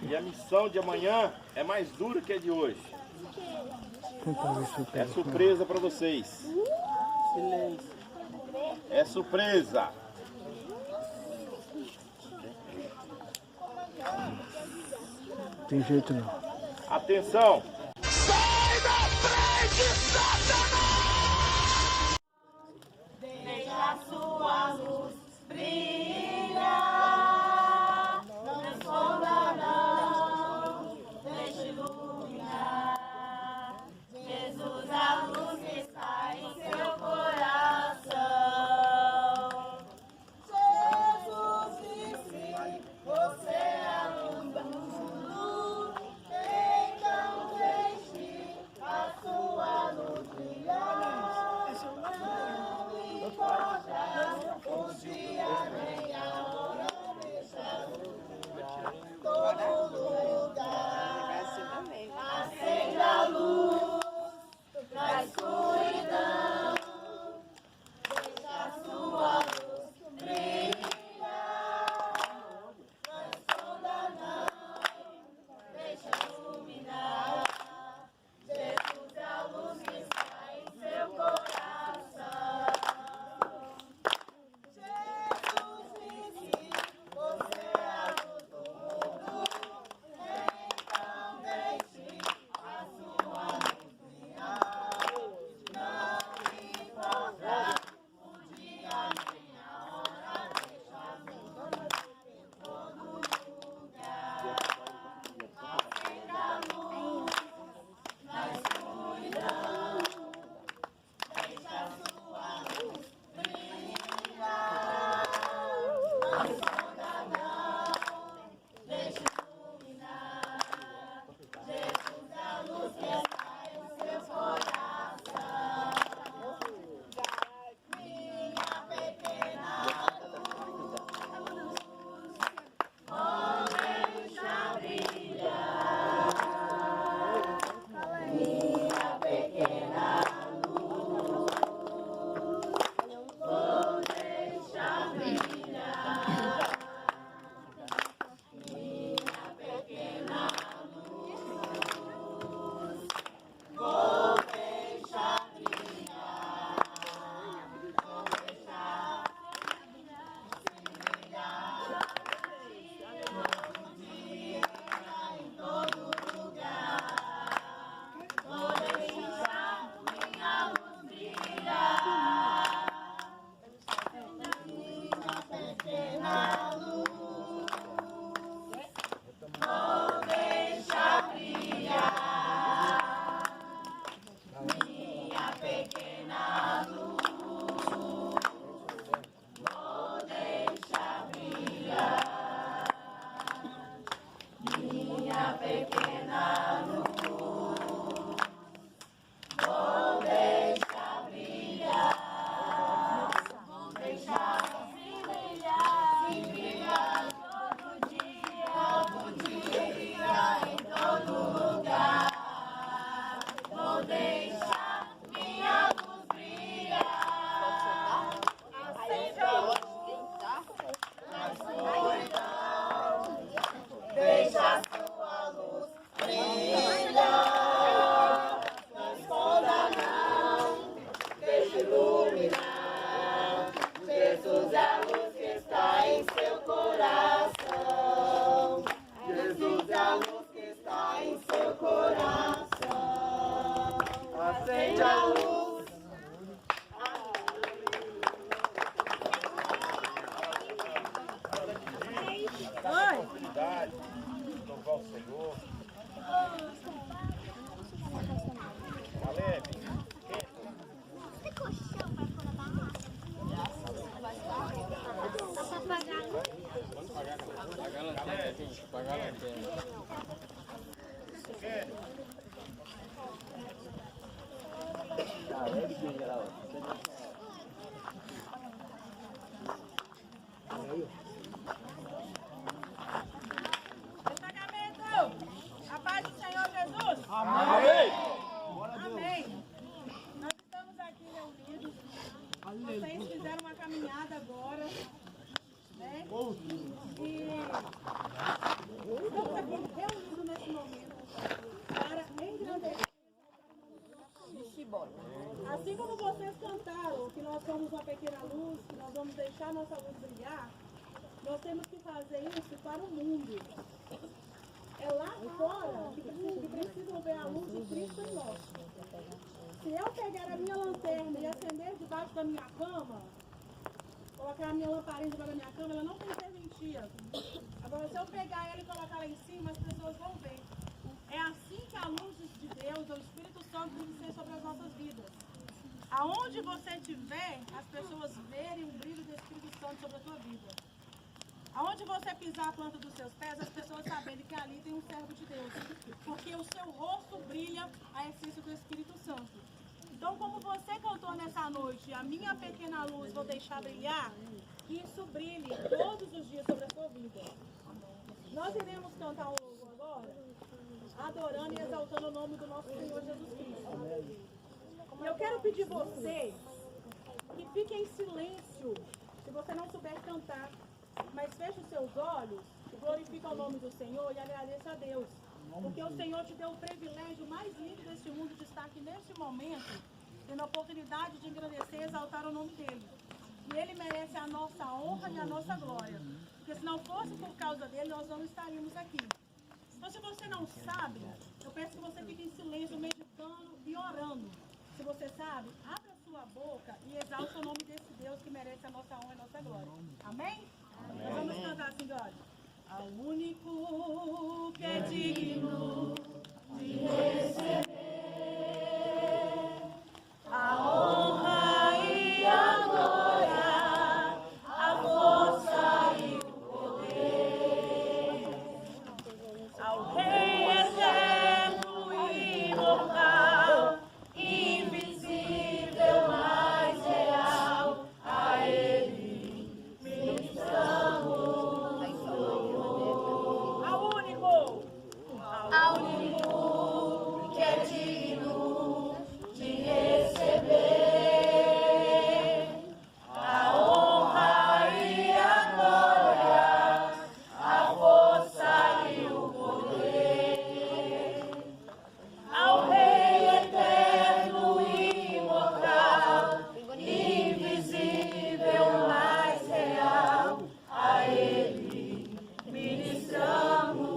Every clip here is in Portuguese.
E a missão de amanhã é mais dura que a de hoje. É surpresa para vocês. Silêncio. É surpresa. Tem jeito não. Atenção. Sai da frente, Satanás! Deixa a sua luz brilhar, não esconda não, deixe iluminar. Jesus, a luz que está em seu coração. Jesus disse, você é a luz do mundo, então deixe a sua luz brilhar. Não importa o dia nem a hora, deixa a luz brilhar em todo lugar. Acende a luz na escuridão, deixa a sua luz brilhar. Não esconda não, deixa iluminar. Jesus é a luz que está em seu coração. Jesus disse, você é a luz do mundo, então deixe a sua luz brilhar. Não importa o dia nem a hora, deixa a luz em todo lugar. Acenda a luz na escuridão, deixa a sua luz brilhar. Não esconda não, deixe iluminar. Jesus é a luz que está em seu coração. Minha pequena luz, oh, deixa brilhar. Minha pequena luz, vou deixar brilhar. Minha pequena luz, vou deixar brilhar. Vou deixar brilhar. Todo dia, em todo lugar. Vou deixar minha luz brilhar. Minha pequena luz, vou deixar brilhar. Minha pequena luz, vou deixar brilhar. Minha pequena luz, vou deixar brilhar. Vou deixar brilhar todo dia, em todo lugar. Vou deixar minha luz brilhar. Acende a luz na escuridão, deixa a sua luz brilhar. Não esconda não, deixa iluminar. Jesus é a luz que está em seu coração. Jesus é a luz que está em seu coração. Acende a luz. Oportunidade de louvar o Senhor. Caleb, A paz do Senhor Jesus. amém. Amém. Nós estamos aqui reunidos. Vocês fizeram uma caminhada agora, né? E estamos aqui nossa luz brilhar, nós temos que fazer isso para o mundo. É lá fora que precisam ver a luz de Cristo em nós. Se eu pegar a minha lanterna e acender debaixo da minha cama, colocar a minha lamparina debaixo da minha cama, ela não tem serventia. Agora, se eu pegar ela e colocar lá em cima, as pessoas vão ver. É assim que a luz de Deus, o Espírito Santo, deve ser sobre as nossas vidas. Aonde você estiver, as pessoas verem o brilho do Espírito Santo sobre a sua vida. Aonde você pisar a planta dos seus pés, as pessoas saberem que ali tem um servo de Deus. Porque o seu rosto brilha a essência do Espírito Santo. Então, como você cantou nessa noite, a minha pequena luz vou deixar brilhar, que isso brilhe todos os dias sobre a sua vida. Nós iremos cantar um louvor agora, adorando e exaltando o nome do nosso Senhor Jesus Cristo. E eu quero pedir você que fique em silêncio, se você não souber cantar, mas feche os seus olhos e glorifique o nome do Senhor e agradeça a Deus. Porque o Senhor te deu o privilégio mais lindo deste mundo de estar aqui neste momento, tendo a oportunidade de engrandecer e exaltar o nome dEle. E Ele merece a nossa honra e a nossa glória. Porque se não fosse por causa dEle, nós não estaríamos aqui. Então, se você não sabe, eu peço que você fique em silêncio, meditando e orando. Se você sabe, abra a sua boca e exalta o nome desse Deus que merece a nossa honra e a nossa glória. Amém? Amém. Nós vamos cantar assim, olha. Ao único que é digno de receber a honra e a glória, a força e o poder, ao Rei eterno e imortal, invisível, mas real, a Ele ministramos. Ao único que é digno de receber a honra e a glória, a força e o poder, ao Rei eterno e imortal, invisível, mas real, a Ele ministramos.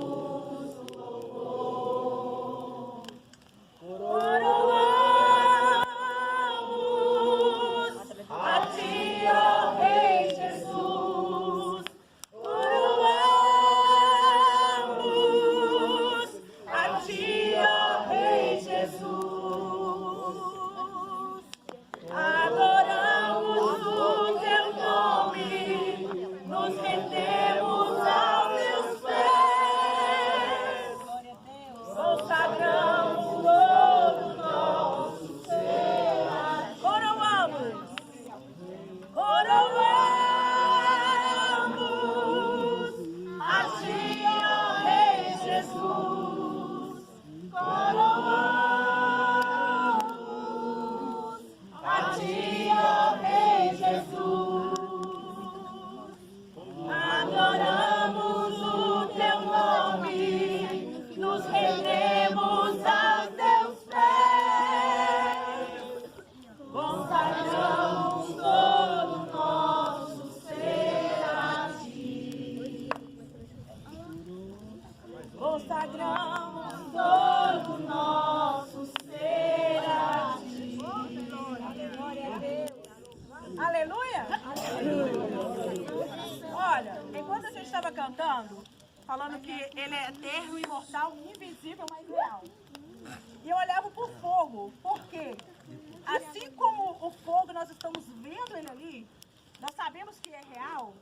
Consagramos todo o nosso ser a Ti. Glória a Deus. Aleluia? Olha, enquanto a gente estava cantando, falando que Ele é eterno, imortal, invisível, mas real. E eu olhava para o fogo, porque assim como o fogo nós estamos vendo Ele ali, nós sabemos que é real,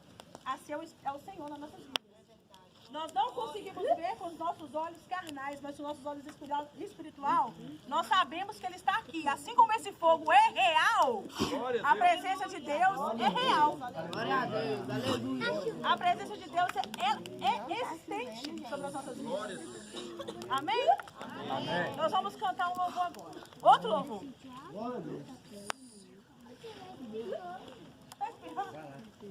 assim é o Senhor nas nossas vidas. Nós não conseguimos ver com os nossos olhos carnais, mas com os nossos olhos espiritual, nós sabemos que Ele está aqui. Assim como esse fogo é real, a presença de Deus é real. A presença de Deus é existente sobre as nossas vidas. Amém? Amém. Nós vamos cantar um louvor agora. Outro louvor. Tá espirrando?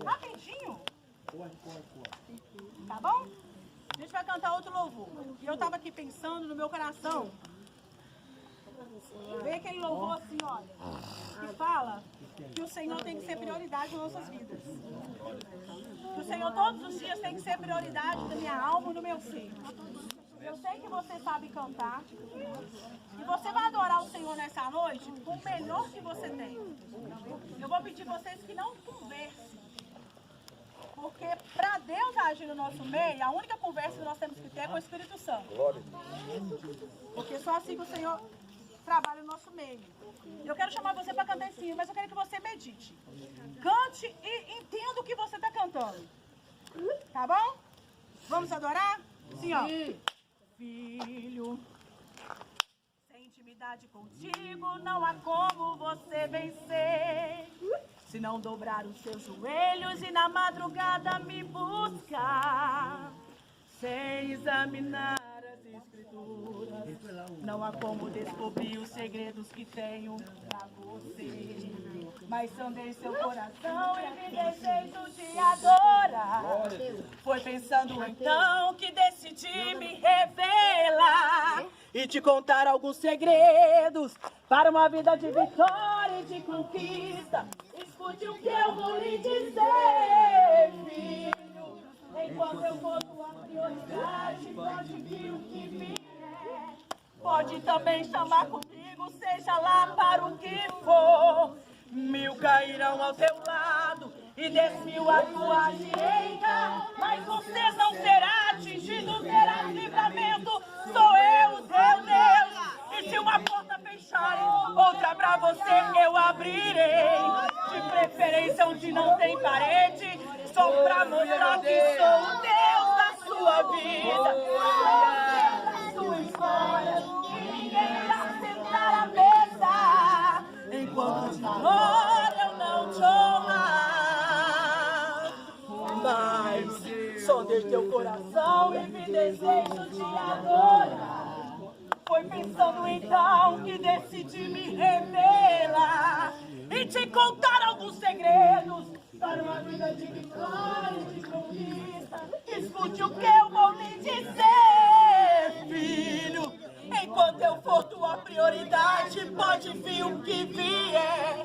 Rapidinho. Tá bom? A gente vai cantar outro louvor. E eu estava aqui pensando no meu coração Vê aquele louvor assim, olha, que fala que o Senhor tem que ser prioridade nas nossas vidas. Que o Senhor todos os dias tem que ser prioridade da minha alma e do meu ser. Eu sei que você sabe cantar. E você vai adorar o Senhor nessa noite com o melhor que você tem. Eu vou pedir vocês que não conversem. Porque para Deus agir no nosso meio, a única conversa que nós temos que ter é com o Espírito Santo. Porque só assim que o Senhor trabalha no nosso meio. Eu quero chamar você para cantar esse hino, mas eu quero que você medite. Cante e entenda o que você está cantando. Tá bom? Vamos adorar? Sim, ó. Filho, sem intimidade contigo, não há como você vencer. Se não dobrar os seus joelhos e na madrugada me buscar, sem examinar as escrituras, não há como descobrir os segredos que tenho pra você. Mas sondei seu coração e me desejo de adorar. Foi pensando então que decidi me revelar e te contar alguns segredos para uma vida de vitória e de conquista. Escute o que eu vou lhe dizer, filho. Enquanto eu for tua prioridade, pode vir o que vier. Pode também chamar comigo, seja lá para o que for. 1000 cairão ao teu lado e 10.000 à tua direita, mas você não será atingido, terá livramento. Sou eu, o teu Deus. E se uma porta fecharem, outra pra você eu abrirei. De preferência onde não tem parede, só pra mostrar que sou o Deus da sua vida. Sou o Deus da sua história. E ninguém irá sentar à mesa enquanto de glória eu não te honrar. Mas sondei teu coração e me desejo te adorar. Foi pensando então que decidi me revelar e te contar alguns segredos para uma vida de vitória e de conquista. Escute o que eu vou lhe dizer, filho. Enquanto eu for tua prioridade, pode vir o que vier.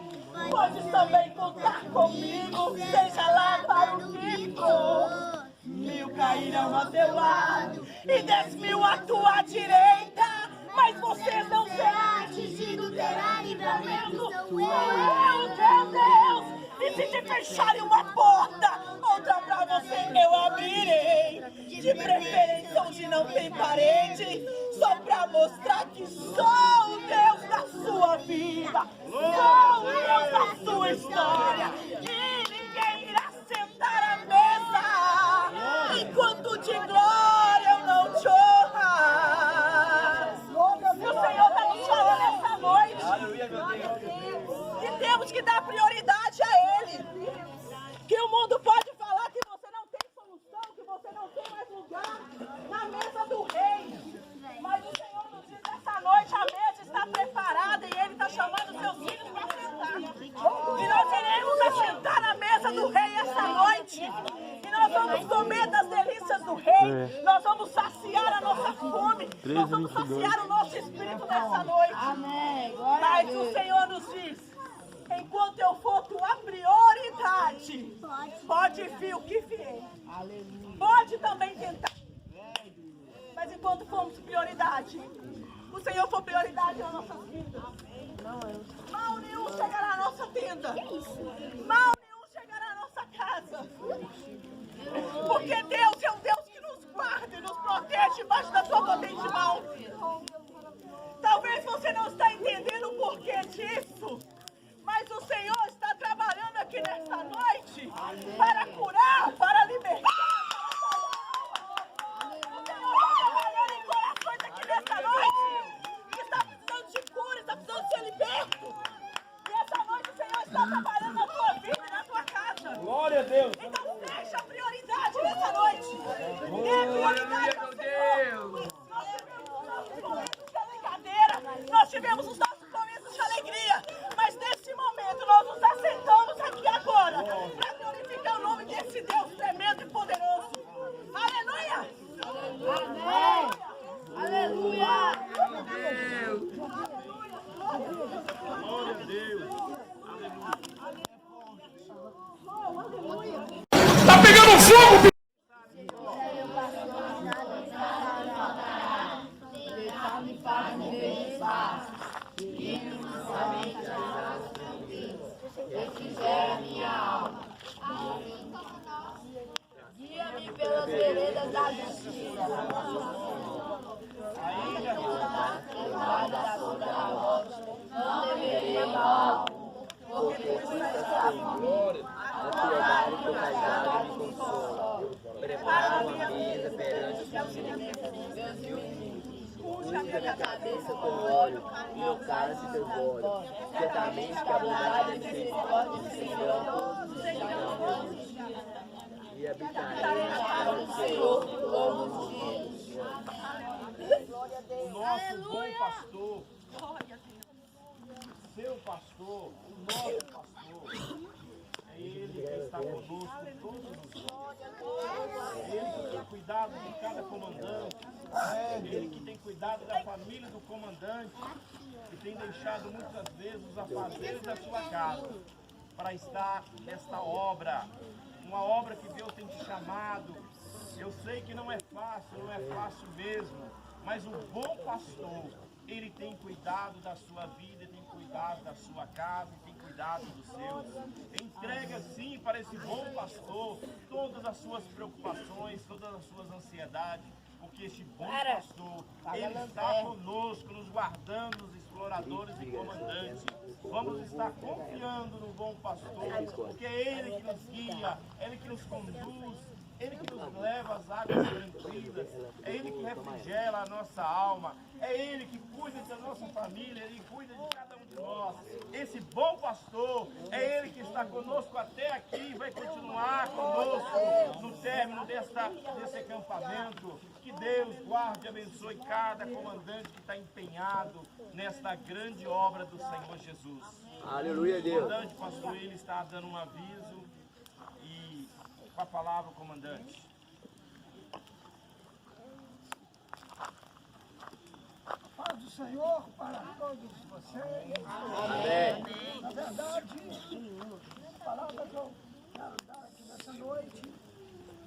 Pode também contar comigo, seja lá para o que for. 1000 cairão ao teu lado e 10.000 à tua direita, mas você não será atingido, terá livramento. Sou eu, teu Deus. E se te fecharem uma porta, outra pra você eu abrirei. De preferência onde não tem parede, só pra mostrar que sou o Deus da sua vida. Sou o Deus da sua história. E ninguém irá sentar à mesa enquanto de glória eu não te honrar. E o Senhor está nos falando essa noite que temos que dar prioridade a Ele. Que o mundo pode falar que você não tem solução, que você não tem mais lugar na mesa do rei. Mas o Senhor nos diz essa noite, a mesa está preparada e Ele está chamando seus filhos para sentar. E nós iremos assentar na mesa do rei essa noite. E nós vamos comer das delícias do rei. Nós vamos saciar a nossa fome. Nós vamos saciar o nosso espírito nessa noite. Amém. Mas o Senhor nos diz: enquanto eu for tua prioridade, pode vir o que vier. Pode também tentar. Mas enquanto formos prioridade, o Senhor for prioridade nas nossas vidas, mal nenhum chegará à nossa tenda. Mal nenhum chegará à nossa casa. Porque Deus é um Deus que nos guarda e nos protege debaixo da sua potente mão. Talvez você não está entendendo o porquê disso, mas o Senhor está trabalhando aqui nessa noite para curar, para libertar. O Senhor está trabalhando em corações aqui nessa noite que está precisando de cura, está precisando ser liberto. E essa noite o Senhor está trabalhando na tua vida e na tua casa. Glória a Deus. Então deixa a prioridade nessa noite. Dê prioridade ao Senhor. Nós tivemos os nossos momentos de alegria, mas nesse momento nós nos assentamos aqui agora para glorificar o nome desse Deus tremendo e poderoso. Aleluia! Amém. Aleluia. Aleluia! A ilha não deveria mal, porque tu estás comigo. A piedade que o cajado me consola. Prepara uma mesa perante os meus inimigos. Unge minha cabeça com óleo e meu cálice transborda. Certamente que a bondade e a misericórdia do Senhor e habitarei na casa do Senhor todos os dias. o nosso bom pastor, seu pastor, o nosso pastor, é Ele que está conosco todos os dias. É Ele que tem cuidado de cada comandante, é Ele que tem cuidado da família do comandante, que tem deixado muitas vezes os afazeres da sua casa para estar nesta obra, uma obra que Deus tem te chamado. Eu sei que não é fácil mesmo, mas o bom pastor, ele tem cuidado da sua vida, tem cuidado da sua casa, tem cuidado dos seus. Entrega sim para esse bom pastor todas as suas preocupações, todas as suas ansiedades, porque este bom pastor, ele está conosco, nos guardando dos exploradores e comandantes. Vamos estar confiando no bom pastor, porque é Ele que nos guia, é Ele que nos conduz, Ele que nos leva às águas tranquilas, é Ele que refrigera a nossa alma, é Ele que cuida da nossa família, Ele cuida de cada um de nós. Esse bom pastor, é Ele que está conosco até aqui e vai continuar conosco no término desse acampamento. Que Deus guarde e abençoe cada comandante que está empenhado nesta grande obra do Senhor Jesus. Aleluia, O Deus. comandante, pastor, ele está dando um aviso e com a palavra, comandante. Paz do Senhor para todos vocês. Amém. Na verdade, a palavra que eu quero dar aqui nessa noite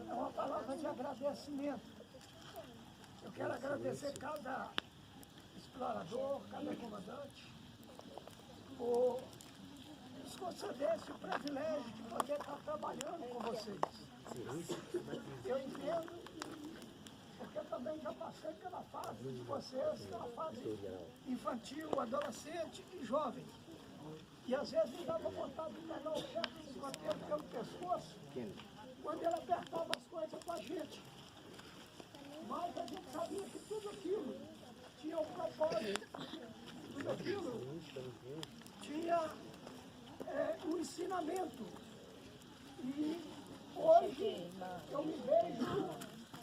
é uma palavra de agradecimento. Eu quero agradecer cada explorador, cada comandante, por nos conceder esse privilégio de poder estar trabalhando com vocês. Eu entendo, porque eu também já passei pela fase de vocês, pela fase infantil, adolescente e jovem. E às vezes me dava vontade de pegar o chefe do escoteiro pelo pescoço, quando ele apertava as coisas com a gente. Mas a gente sabia que tudo aquilo tinha um propósito, tudo aquilo tinha um ensinamento. E hoje eu me vejo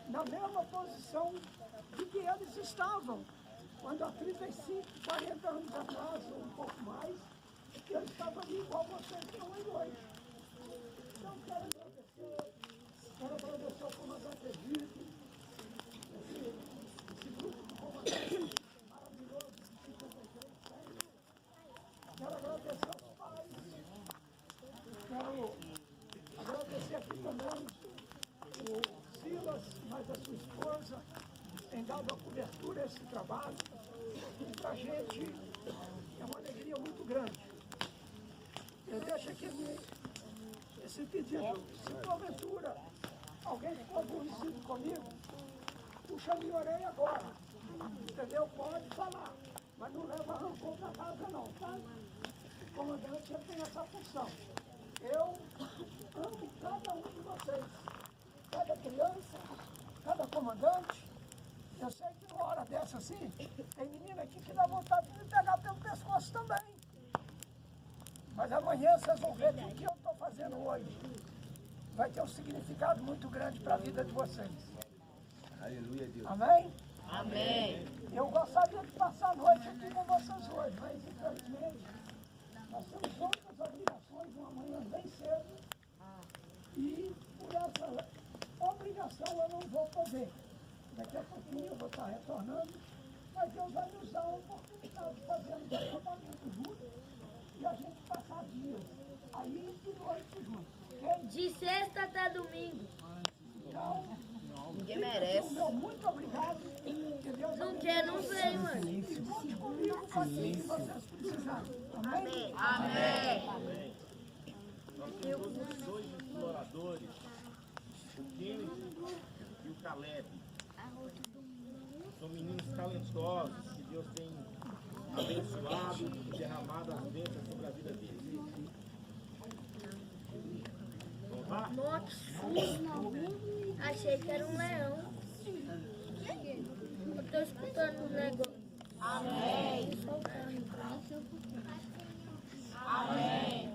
na mesma posição de que eles estavam, quando há 35, 40 anos atrás, ou um pouco mais, que eles estavam ali igual vocês estão aí hoje. Então quero agradecer ao comandante Egito, esse grupo de comandantes maravilhoso de 53. Quero agradecer aos pais, quero agradecer aqui também o Silas, mais a sua esposa, tem dado a cobertura a esse trabalho, e para a gente é uma alegria muito grande. Eu deixo aqui esse pedido, se porventura alguém for aborrecido comigo, puxa minha orelha agora, entendeu? Pode falar, mas não leva rancor para casa não, tá? O comandante tem essa função. Eu amo cada um de vocês, cada criança, cada comandante. Eu sei que numa hora dessa assim, tem menina aqui que dá vontade de me pegar pelo pescoço também. Mas amanhã vocês vão ver que o que eu estou fazendo hoje vai ter um significado muito grande para a vida de vocês. Aleluia, Deus. Amém? Amém. Eu gostaria de passar a noite aqui com vocês hoje, mas infelizmente nós temos outras obrigações, uma manhã bem cedo, e por essa obrigação eu não vou poder. Daqui a pouquinho eu vou estar retornando, mas Deus vai nos dar a oportunidade de fazer um acampamento juntos e a gente passar dias aí e noite juntos. Ok? De sexta até domingo. Então, Ninguém merece. meu muito obrigado. Que Deus Não quer, não vem, mano. e conte comigo para aquilo que vocês precisarem. Amém? Amém. Nós temos dois exploradores, o Kennedy e o Caleb. São meninos talentosos que Deus tem abençoado e derramado as bênçãos sobre a vida deles. Vamos lá? Nossa, achei que era um leão. Eu tô escutando um negócio. Amém. Amém.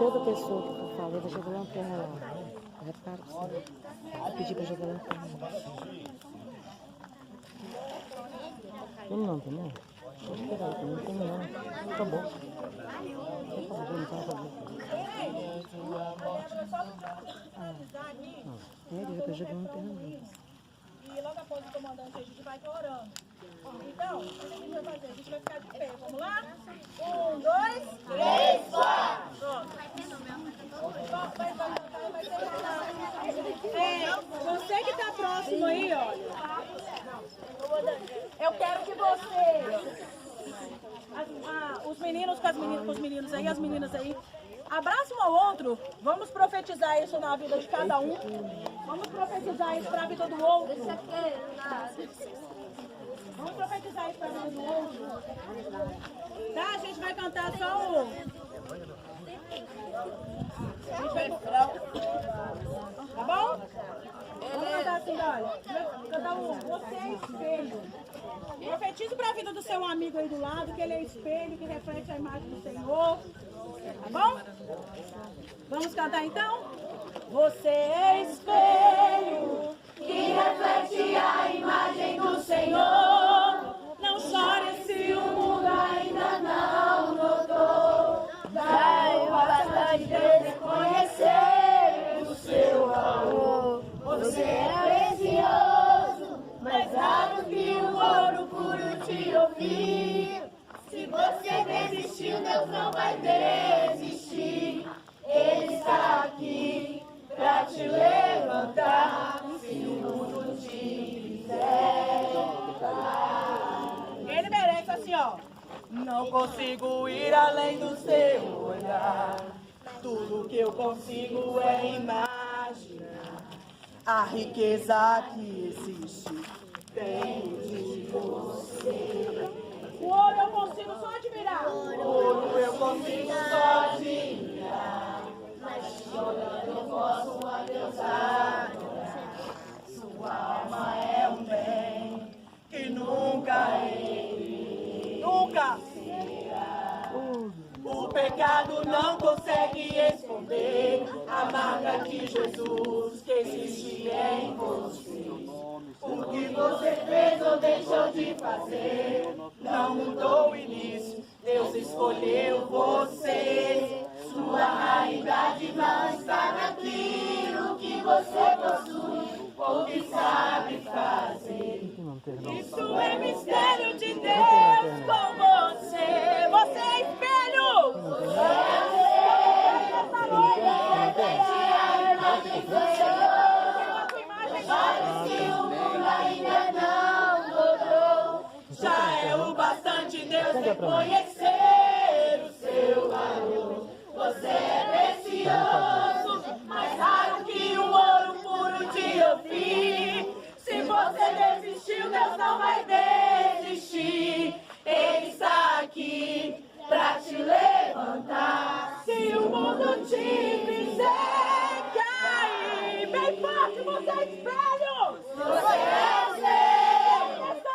Toda pessoa que for falar, vai jogar lanterna lá. Repara pra você. Vou pedir pra jogar lanterna lá. Não, entendeu? Vou esperar, não tem não. Acabou. Acabou, então acabou. Ele já tá jogando lanterna lá. E logo após o comandante a gente vai orando. Então, o que a gente vai fazer? A gente vai ficar de pé. Vamos lá? 1, 2, 3, 4. Pronto. Você que está próximo aí, olha. Eu quero que você, os meninos com os meninos aí, as meninas aí, abraça um ao outro. Vamos profetizar isso na vida de cada um. Vamos profetizar isso para a vida do outro. Vamos profetizar isso para a vida do outro. Tá? A gente vai cantar só o... Tá bom? Vamos cantar assim, olha. Cantar o Você é Espelho. Profetize para a vida do seu amigo aí do lado, que ele é espelho, que reflete a imagem do Senhor. Tá bom? Vamos cantar então? Você é espelho que reflete a imagem do Senhor. Não chore se o mundo ainda não notou. Vai bastante vezes conhecer o seu valor. Você é precioso, mais raro que o ouro puro te ouvir. Se você desistiu, Deus não vai desistir. consigo ir além do seu olhar. Tudo que eu consigo é imaginar a riqueza que existe dentro de você. O ouro eu consigo só admirar. O ouro eu consigo só admirar, mas olhando eu posso a Deus adorar. Sua alma é um bem que nunca ele, nunca será. O pecado não consegue esconder a marca de Jesus que existe em você. O que você fez ou deixou de fazer não mudou o início. Deus escolheu você. Sua realidade não está naquilo que você possui ou que sabe fazer. Isso é mistério de Deus com você. Você é espelho. Você é essa noite. Ainda não mudou. Já é o bastante Deus reconhecer o seu valor. Você é precioso, mais raro que um ouro puro de Ofir. Se você desistiu, Deus não vai desistir. Ele está aqui pra te levantar. Se o mundo te fizer cair, bem forte, você é espelho. Você é o seu,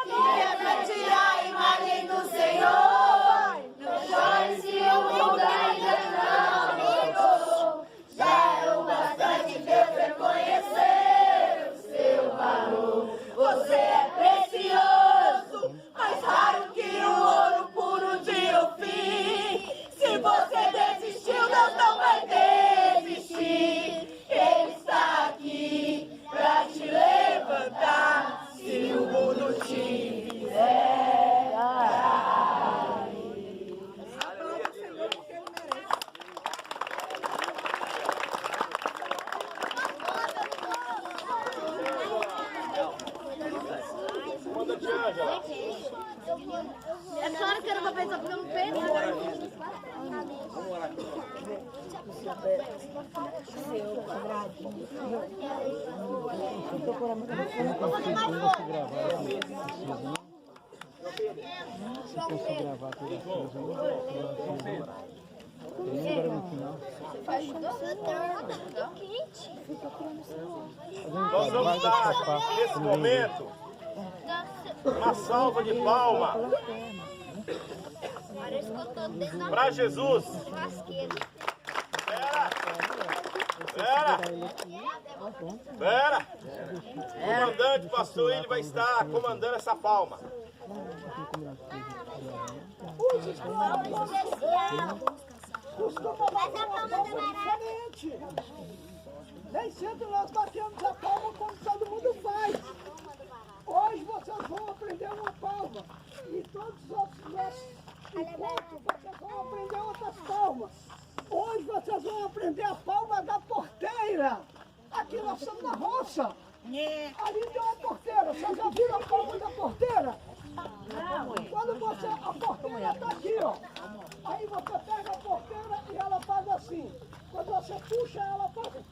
e reflete a imagem do Senhor. Não chore se o mundo ainda não mudou. Já é o bastante Deus reconhecer o seu valor. Você é precioso, mais raro que o ouro puro de Ofir. Se você desistiu, Deus não vai desistir. Ele está aqui pra te levantar. Se o mundo te fizer cair. Manda de Ângela. É claro que eu não vou pensar porque eu não penso. Nós vamos dar, nesse momento, uma salva de palma para Jesus. Pera. O comandante, pastor, ele vai estar comandando essa palma. Costuma bater uma palma diferente. Nem sempre nós batemos a palma como todo mundo faz. Hoje vocês vão aprender uma palma. E todos os outros encontros vocês vão aprender outras palmas. Hoje vocês vão aprender a palma da porteira. Aqui nós estamos na roça. Ali tem uma porteira. Vocês já viram a palma da porteira? Quando você, a porteira está aqui, ó. Aí você pega a porteira e ela faz assim. Quando você puxa, ela faz assim.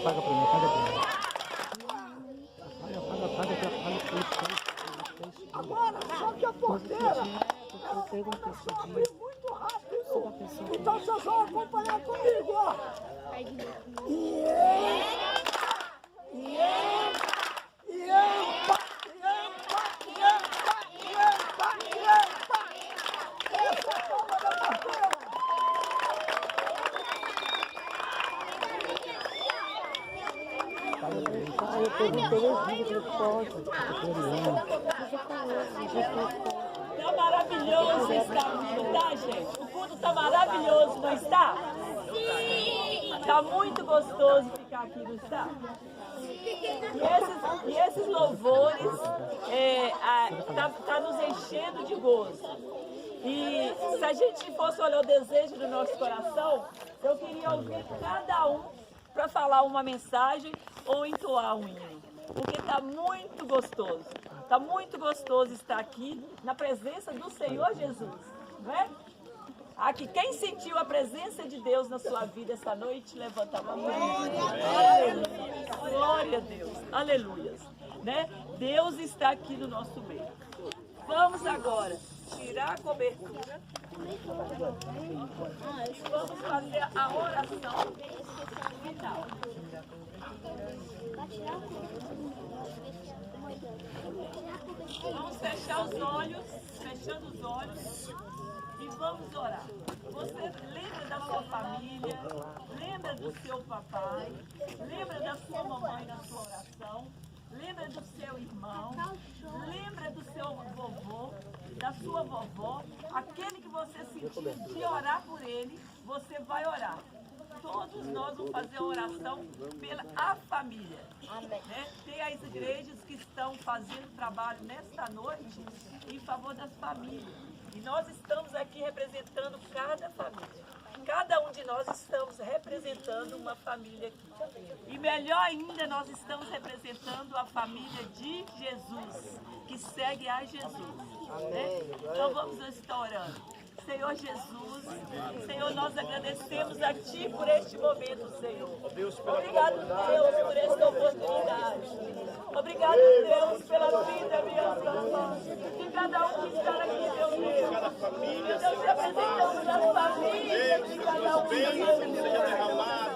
Paga pra mim, paga pra mim. Agora, só que a porteira, ela começou a abrir muito rápido. Então vocês vão acompanhar comigo, ó. Essa é a palma da porteira. Tá maravilhoso estar aqui, tá, gente? O culto tá maravilhoso, não está? Sim! Tá muito gostoso ficar aqui, não está? E esses louvores tá nos enchendo de gozo. E se a gente fosse olhar o desejo do nosso coração, eu queria ouvir cada um para falar uma mensagem ou entoar um hino, porque está muito gostoso. Está muito gostoso estar aqui na presença do Senhor Jesus, não é? Aqui, quem sentiu a presença de Deus na sua vida esta noite, levanta a mão. Aleluia. Glória a Deus. Aleluia. Né? Deus está aqui no nosso meio. Vamos agora tirar a cobertura. Vamos fazer a oração final. Vamos fechar os olhos, fechando os olhos, e vamos orar. Você lembra da sua família, lembra do seu papai, lembra da sua mamãe na sua oração, lembra do seu irmão, lembra do seu vovô, da sua vovó, aquele que você sentiu de orar por ele, você vai orar. Todos nós vamos fazer a oração pela a família. Né? Tem as igrejas que estão fazendo trabalho nesta noite em favor das famílias. E nós estamos aqui representando cada família. Cada um de nós estamos representando uma família aqui. E melhor ainda, nós estamos representando a família de Jesus, que segue a Jesus. Né? Então vamos estar orando. Senhor Jesus, Senhor, nós agradecemos a Ti por este momento, Senhor. Obrigado, Deus, por esta oportunidade. Obrigado, Deus, pela vida, minha irmã. De cada um que está aqui, meu Deus. Meu Deus, te apresentamos as famílias de cada um, Deus.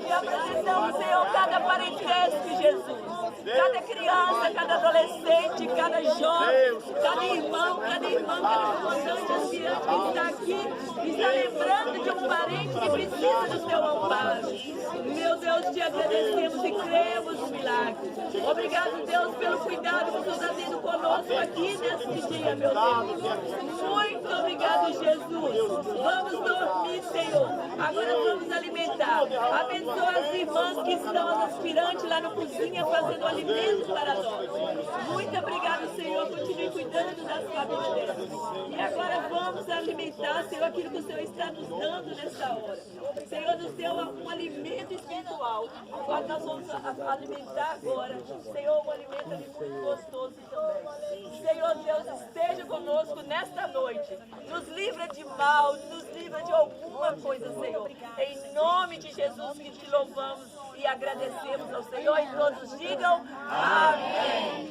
Te apresentamos, Senhor, cada parentesco, Jesus. Cada criança, cada adolescente, cada jovem, cada irmão, cada irmã, cada comandante anciano que está aqui, está lembrando de um parente que precisa do seu amparo. Meu Deus, te agradecemos e cremos no milagre. Obrigado, Deus, pelo cuidado que o Senhor está tendo conosco aqui neste dia, meu Deus. Muito obrigado, Jesus. Vamos dormir, Senhor. Agora vamos alimentar. Abençoa as irmãs que estão, as aspirantes lá na cozinha, fazendo alimentos para nós. Muito obrigado, Senhor. Continue cuidando das famílias delas. E agora vamos alimentar, Senhor, aquilo que o Senhor está nos dando nessa hora. Senhor, nos deu um alimento espiritual. Agora nós vamos alimentar agora, Senhor, um alimento ali muito gostoso também. Senhor Deus, esteja conosco nesta noite. Nos livra de mal, nos livra de alguma coisa, Senhor. Em nome de Jesus que te louvamos e agradecemos ao Senhor. E todos digam amém.